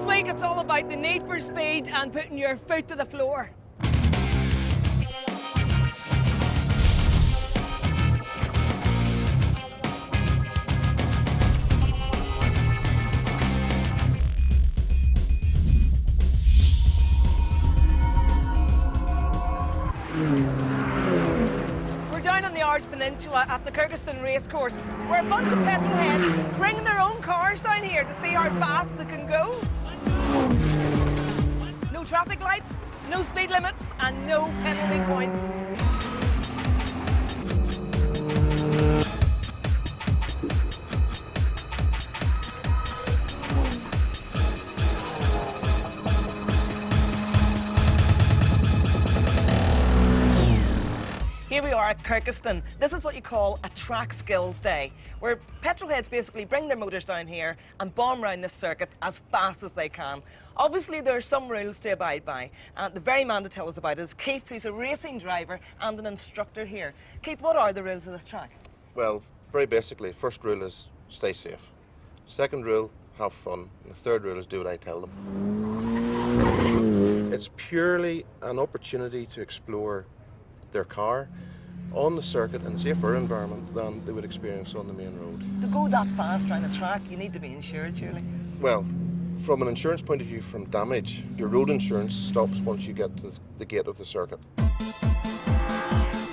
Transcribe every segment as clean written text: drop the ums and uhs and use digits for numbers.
This week it's all about the need for speed and putting your foot to the floor. We're down on the Ards Peninsula at the Kirkistown racecourse, where a bunch of petrolheads bringing their own cars down here to see how fast they can go. No traffic lights, no speed limits, and no penalty points. Here we are at Kirkistown. This is what you call a Trackskills day, where petrolheads basically bring their motors down here and bomb around this circuit as fast as they can. Obviously, there are some rules to abide by, and the very man to tell us about it is Keith, who's a racing driver and an instructor here. Keith, what are the rules of this track? Well, very basically, first rule is stay safe. Second rule, have fun. And the third rule is do what I tell them. It's purely an opportunity to explore their car on the circuit in a safer environment than they would experience on the main road. To go that fast around a track, you need to be insured, surely. Well, from an insurance point of view, from damage, your road insurance stops once you get to the gate of the circuit.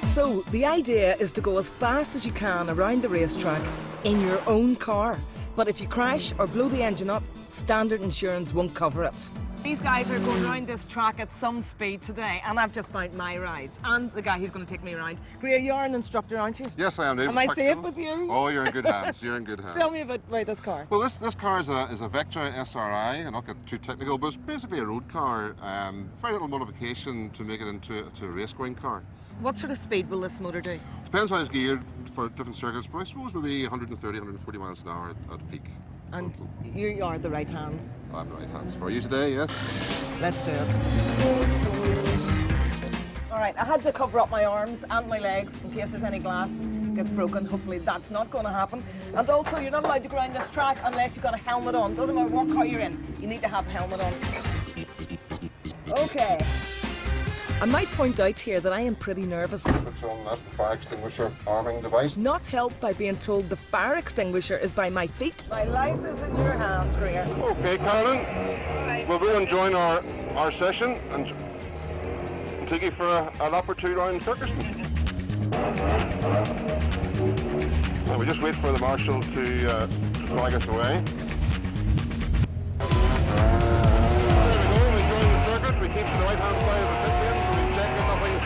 So, the idea is to go as fast as you can around the racetrack in your own car. But if you crash or blow the engine up, standard insurance won't cover it. These guys are going around this track at some speed today, and I've just found my ride and the guy who's going to take me around. Greer, you're an instructor, aren't you? Yes, I am. Am I safe with you? Oh, you're in good hands. You're in good hands. Tell me about this car. Well, this car is a Vectra SRI. I'm not getting too technical, but it's basically a road car. Very little modification to make it into a race-going car. What sort of speed will this motor do? Depends how it's geared for different circuits, but I suppose maybe 130, 140 miles an hour at peak. And you are the right hands. I'm the right hands for you today, yes. Let's do it. All right, I had to cover up my arms and my legs in case there's any glass gets broken. Hopefully that's not going to happen. And also, you're not allowed to go around this track unless you've got a helmet on. Doesn't matter what car you're in, you need to have a helmet on. Okay. I might point out here that I am pretty nervous. That's the fire extinguisher arming device. Not helped by being told the fire extinguisher is by my feet. My life is in your hands, Greer. Okay, Carolyn. Right. We'll go and join our session and take you for a lap or two around Kirkistown. Well, we just wait for the marshal to flag us away. We keep to the right-hand side of the pit lane, so we check that nothing's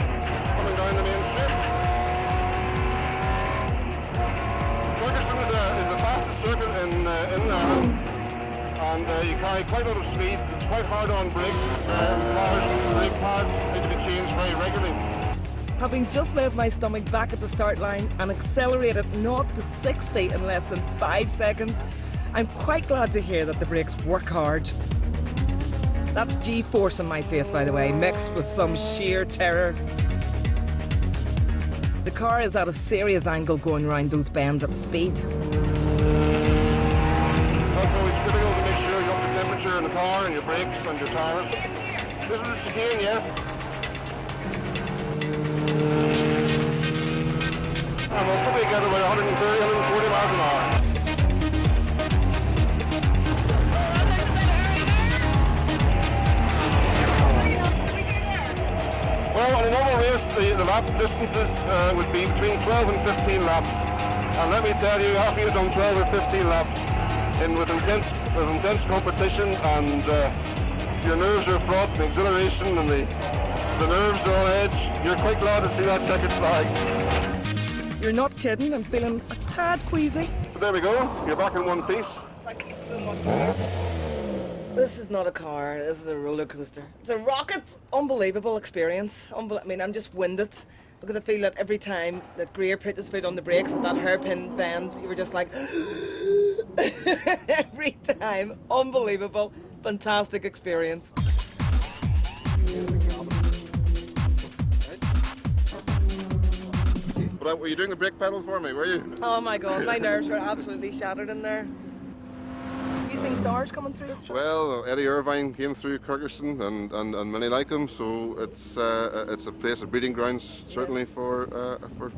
coming down the main strip. Kirkistown is the fastest circuit in Ireland, and you carry quite a lot of speed. It's quite hard on brakes. Cars and brake pads need to be changed very regularly. Having just left my stomach back at the start line and accelerated 0 to 60 in less than 5 seconds, I'm quite glad to hear that the brakes work hard. That's G-force on my face, by the way, mixed with some sheer terror. The car is at a serious angle going around those bends at speed. That's always critical to make sure you have the temperature in the car and your brakes and your tyres. This is a chicane, yes. And we'll probably get about 130, 140 miles an hour. Well, in a normal race, the lap distances would be between 12 and 15 laps. And let me tell you, after you've done 12 or 15 laps with intense competition, and your nerves are fraught, the exhilaration and the nerves are on edge, you're quite glad to see that checkered flag. You're not kidding, I'm feeling a tad queasy. But there we go, you're back in one piece. Thank you so much. This is not a car, this is a roller coaster. It's a rocket! Unbelievable experience. I mean, I'm just winded because I feel that every time that Greer put his foot on the brakes at that hairpin bend, you were just like, every time. Unbelievable. Fantastic experience. But were you doing the brake pedal for me, were you? Oh my God, my nerves were absolutely shattered in there. you seen stars coming through this track? Well, Eddie Irvine came through Kirkistown and many like him, so it's a place of breeding grounds certainly for